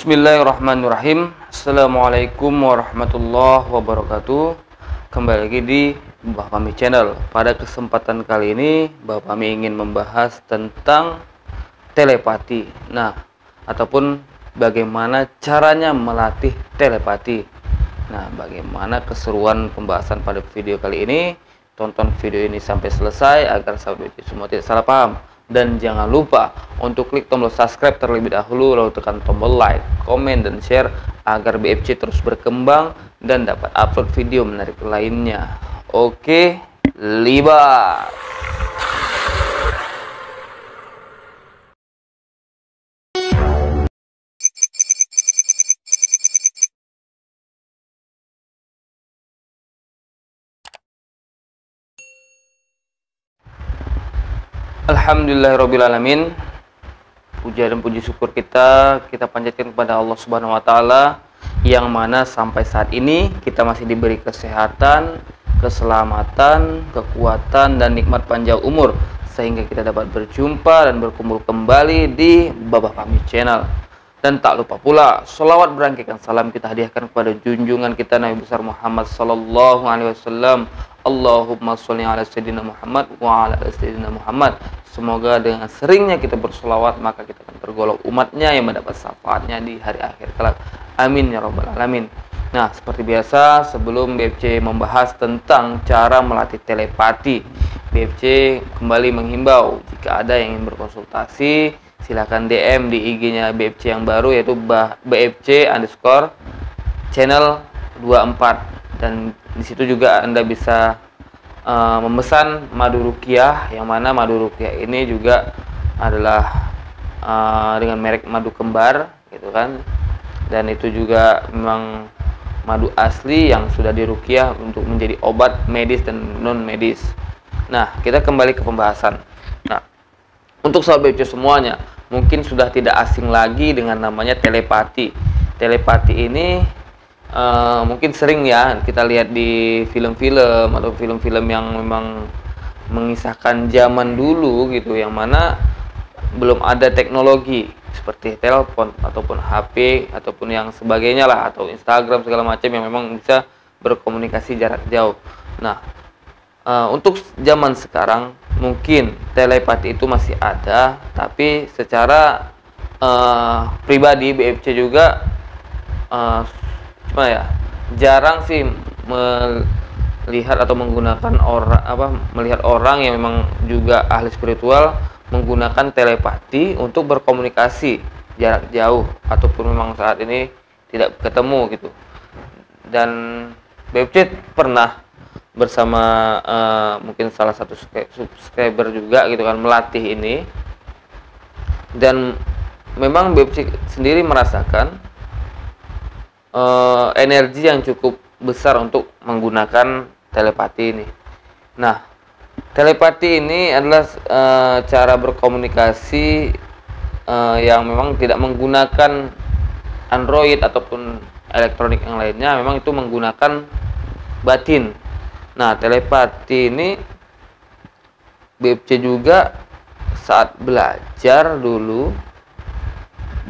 Bismillahirrahmanirrahim. Assalamualaikum warahmatullahi wabarakatuh. Kembali lagi di Mbah Pami Channel. Pada kesempatan kali ini Mbah Pami ingin membahas tentang telepati. Ataupun bagaimana caranya melatih telepati. Bagaimana keseruan pembahasan pada video kali ini? Tonton video ini sampai selesai agar sahabat semua tidak salah paham. Dan jangan lupa untuk klik tombol subscribe terlebih dahulu, lalu tekan tombol like, komen, dan share agar BFC terus berkembang dan dapat upload video menarik lainnya. Oke, libat. Alhamdulillahirrabbilalamin. Puja dan puji syukur kita panjatkan kepada Allah Subhanahu wa Ta'ala, yang mana sampai saat ini kita masih diberi kesehatan, keselamatan, kekuatan, dan nikmat panjang umur, sehingga kita dapat berjumpa dan berkumpul kembali di Mbah Pami Channel. Dan tak lupa pula sholawat berangkikan salam kita hadiahkan kepada junjungan kita Nabi besar Muhammad sallallahu alaihi wasallam. Allahumma sholli ala sayyidina Muhammad wa ala sayyidina Muhammad. Semoga dengan seringnya kita bersolawat maka kita akan tergolong umatnya yang mendapat syafaatnya di hari akhir kelak. Amin ya rabbal alamin. Nah, seperti biasa sebelum BFC membahas tentang cara melatih telepati, BFC kembali menghimbau jika ada yang ingin berkonsultasi, silakan DM di IG-nya BFC yang baru, yaitu BFC_channel 24. Dan di situ juga Anda bisa memesan madu ruqyah, yang mana madu ruqyah ini juga adalah dengan merek madu kembar gitu kan. Dan itu juga memang madu asli yang sudah diruqyah untuk menjadi obat medis dan non medis. Nah, kita kembali ke pembahasan. Nah, untuk sahabat BFC semuanya mungkin sudah tidak asing lagi dengan namanya telepati. Telepati ini mungkin sering ya kita lihat di film-film atau film-film yang memang mengisahkan zaman dulu gitu, yang mana belum ada teknologi seperti telepon ataupun HP ataupun yang sebagainya lah, atau Instagram segala macam yang memang bisa berkomunikasi jarak jauh. Nah, untuk zaman sekarang mungkin telepati itu masih ada, tapi secara pribadi BFC juga jarang sih melihat atau menggunakan melihat orang yang memang juga ahli spiritual menggunakan telepati untuk berkomunikasi jarak jauh ataupun memang saat ini tidak ketemu gitu. Dan BFC pernah bersama mungkin salah satu subscriber juga gitu kan melatih ini, dan memang BFC sendiri merasakan energi yang cukup besar untuk menggunakan telepati ini. Nah, telepati ini adalah cara berkomunikasi yang memang tidak menggunakan Android ataupun elektronik yang lainnya, memang itu menggunakan batin. Nah, telepati ini BFC juga saat belajar dulu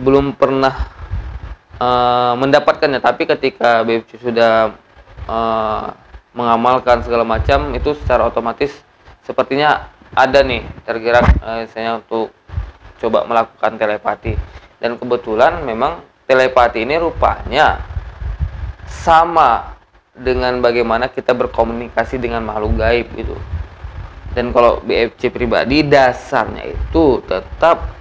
belum pernah mendapatkannya, tapi ketika BFC sudah mengamalkan segala macam, itu secara otomatis sepertinya ada nih tergerak misalnya untuk coba melakukan telepati. Dan kebetulan memang telepati ini rupanya sama dengan bagaimana kita berkomunikasi dengan makhluk gaib gitu. Dan kalau BFC pribadi dasarnya itu tetap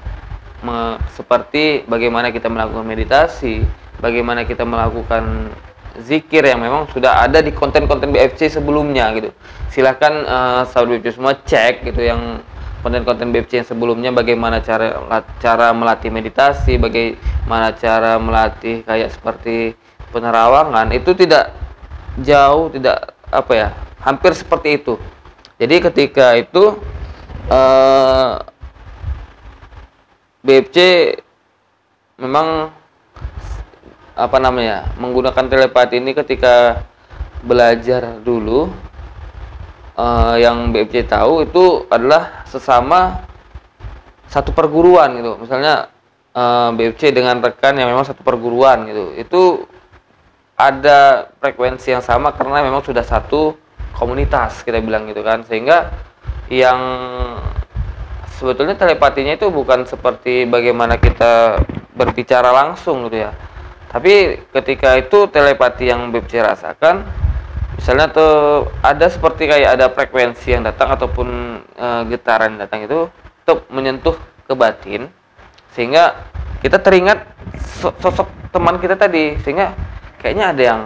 seperti bagaimana kita melakukan meditasi, bagaimana kita melakukan zikir yang memang sudah ada di konten-konten BFC sebelumnya gitu. Silahkan sahabat BFC semua cek gitu yang konten-konten BFC yang sebelumnya, bagaimana cara melatih meditasi, bagaimana cara melatih kayak seperti penerawangan, itu tidak jauh, tidak hampir seperti itu. Jadi ketika itu BFC memang menggunakan telepati ini ketika belajar dulu. Yang BFC tahu itu adalah sesama satu perguruan gitu. Misalnya BFC dengan rekan yang memang satu perguruan gitu, itu ada frekuensi yang sama karena memang sudah satu komunitas, kita bilang gitu kan. Sehingga yang sebetulnya telepatinya itu bukan seperti bagaimana kita berbicara langsung gitu ya, tapi ketika itu telepati yang BFC rasakan, misalnya tuh ada seperti kayak ada frekuensi yang datang ataupun getaran yang datang itu untuk menyentuh ke batin, sehingga kita teringat sosok teman kita tadi, sehingga kayaknya ada yang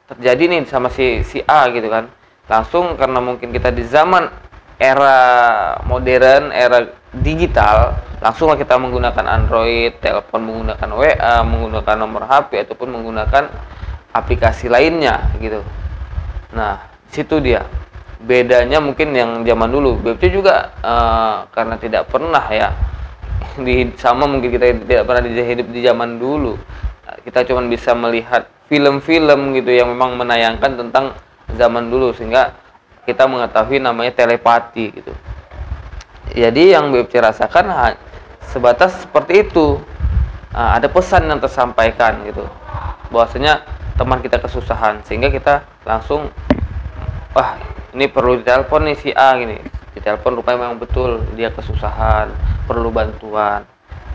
terjadi nih sama si A gitu kan. Langsung karena mungkin kita di zaman era modern, era digital, langsunglah kita menggunakan Android, telepon menggunakan WA, menggunakan nomor HP ataupun menggunakan aplikasi lainnya gitu. Nah, situ dia bedanya. Mungkin yang zaman dulu BFC juga karena tidak pernah ya sama mungkin kita tidak pernah hidup di zaman dulu, kita cuma bisa melihat film-film gitu yang memang menayangkan tentang zaman dulu, sehingga kita mengetahui namanya telepati gitu. Jadi yang BFC rasakan sebatas seperti itu. Ada pesan yang tersampaikan gitu, bahwasanya teman kita kesusahan, sehingga kita langsung, wah ini perlu ditelepon nih si A gini, ditelepon rupanya memang betul dia kesusahan, perlu bantuan,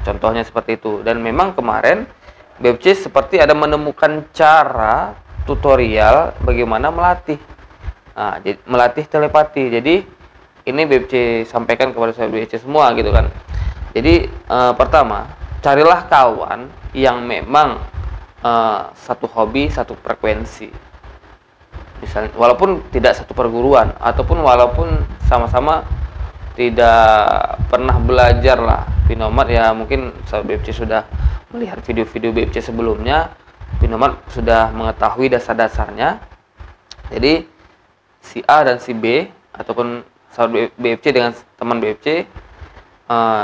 contohnya seperti itu. Dan memang kemarin BFC seperti ada menemukan cara tutorial bagaimana melatih telepati. Jadi ini BFC sampaikan kepada saya BFC semua gitu kan. Jadi pertama, carilah kawan yang memang satu hobi, satu frekuensi. Misalnya walaupun tidak satu perguruan ataupun walaupun sama-sama tidak pernah belajar lah Binomat ya, mungkin BFC sudah melihat video-video BFC sebelumnya, Binomat sudah mengetahui dasar-dasarnya. Jadi si A dan si B ataupun sahabat BFC dengan teman BFC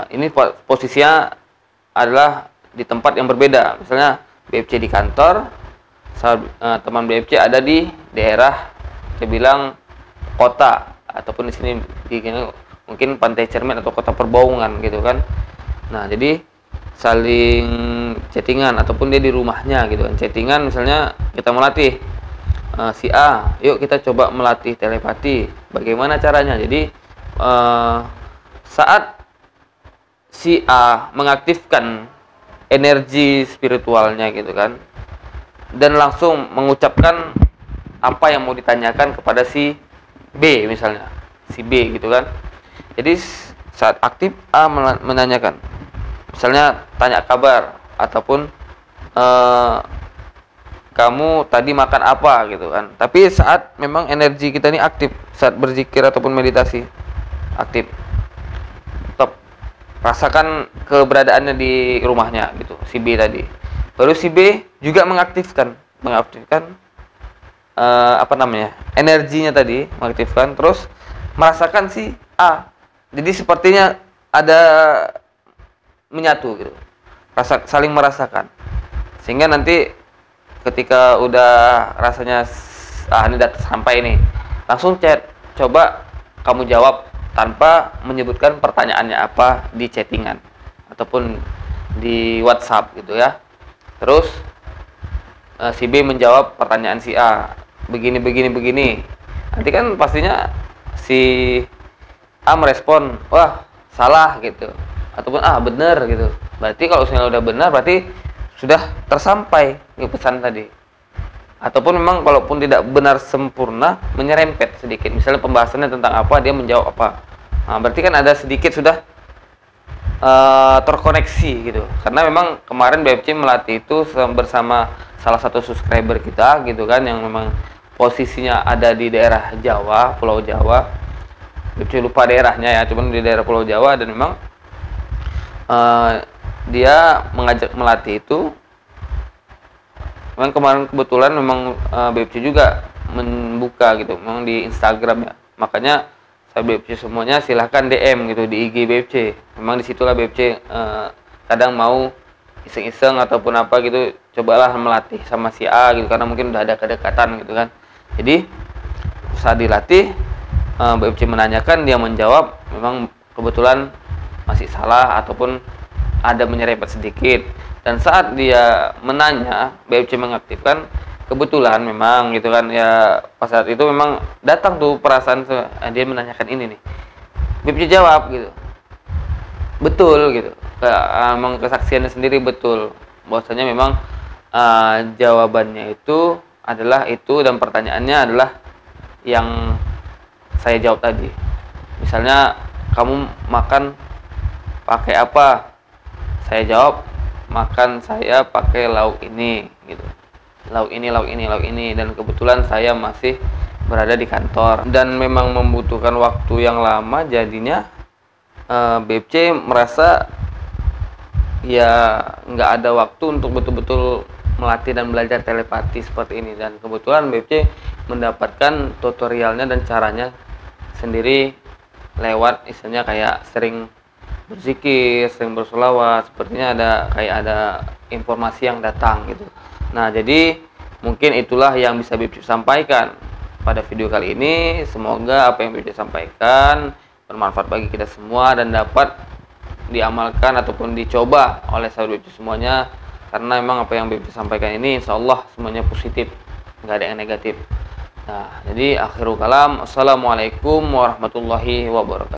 ini posisinya adalah di tempat yang berbeda. Misalnya BFC di kantor, teman BFC ada di daerah, saya bilang kota, ataupun di sini di mungkin Pantai Cermin atau Kota Perbaungan gitu kan. Nah, jadi saling chattingan ataupun dia di rumahnya gitu kan, chattingan. Misalnya kita melatih si A, yuk kita coba melatih telepati. Bagaimana caranya? Jadi saat si A mengaktifkan energi spiritualnya gitu kan, dan langsung mengucapkan apa yang mau ditanyakan kepada si B, misalnya si B gitu kan. Jadi saat aktif A menanyakan, misalnya tanya kabar ataupun kamu tadi makan apa gitu kan. Tapi saat memang energi kita ini aktif, saat berzikir ataupun meditasi aktif, tetap rasakan keberadaannya di rumahnya gitu si B tadi. Baru si B juga mengaktifkan energinya tadi, mengaktifkan, terus merasakan si A. Jadi sepertinya ada menyatu gitu, saling merasakan, sehingga nanti ketika udah rasanya ini udah sampai nih, langsung chat, coba kamu jawab tanpa menyebutkan pertanyaannya apa di chattingan ataupun di WhatsApp gitu ya. Terus si B menjawab pertanyaan si A, begini. Nanti kan pastinya si A merespon, wah salah gitu, ataupun benar gitu. Berarti kalau misalnya udah benar, berarti sudah tersampai pesan tadi. Ataupun memang kalaupun tidak benar sempurna, menyerempet sedikit, misalnya pembahasannya tentang apa, dia menjawab apa. Nah, berarti kan ada sedikit sudah terkoneksi gitu. Karena memang kemarin BFC melatih itu bersama salah satu subscriber kita gitu kan, yang memang posisinya ada di daerah Jawa, Pulau Jawa. BFC lupa daerahnya ya, cuman di daerah Pulau Jawa. Dan memang dia mengajak melatih itu. Memang kemarin kebetulan memang BFC juga membuka gitu, memang di Instagram ya. Makanya saya BFC semuanya silahkan DM gitu di IG BFC. Memang disitulah BFC kadang mau iseng-iseng ataupun apa gitu, cobalah melatih sama si A gitu, karena mungkin udah ada kedekatan gitu kan. Jadi saat dilatih, BFC menanyakan, dia menjawab, memang kebetulan masih salah ataupun ada menyerempet sedikit, dan saat dia menanya BFC mengaktifkan, kebetulan memang gitu kan ya, pas saat itu memang datang tuh perasaan dia menanyakan ini nih, BFC jawab gitu, betul gitu, emang kesaksiannya sendiri betul bahwasanya memang jawabannya itu adalah itu, dan pertanyaannya adalah yang saya jawab tadi. Misalnya, kamu makan pakai apa? Saya jawab, makan saya pakai lauk ini gitu. Lauk ini, lauk ini, lauk ini, dan kebetulan saya masih berada di kantor dan memang membutuhkan waktu yang lama, jadinya BFC merasa ya nggak ada waktu untuk betul-betul melatih dan belajar telepati seperti ini, dan kebetulan BFC mendapatkan tutorialnya dan caranya sendiri lewat istilahnya kayak sering berzikir, sering bersolawat, sepertinya ada informasi yang datang gitu. Nah, jadi mungkin itulah yang bisa BFC sampaikan pada video kali ini. Semoga apa yang BFC sampaikan bermanfaat bagi kita semua dan dapat diamalkan ataupun dicoba oleh sahabat BFC semuanya, karena memang apa yang BFC sampaikan ini insya Allah semuanya positif, nggak ada yang negatif. Nah, jadi akhirul kalam, assalamualaikum warahmatullahi wabarakatuh.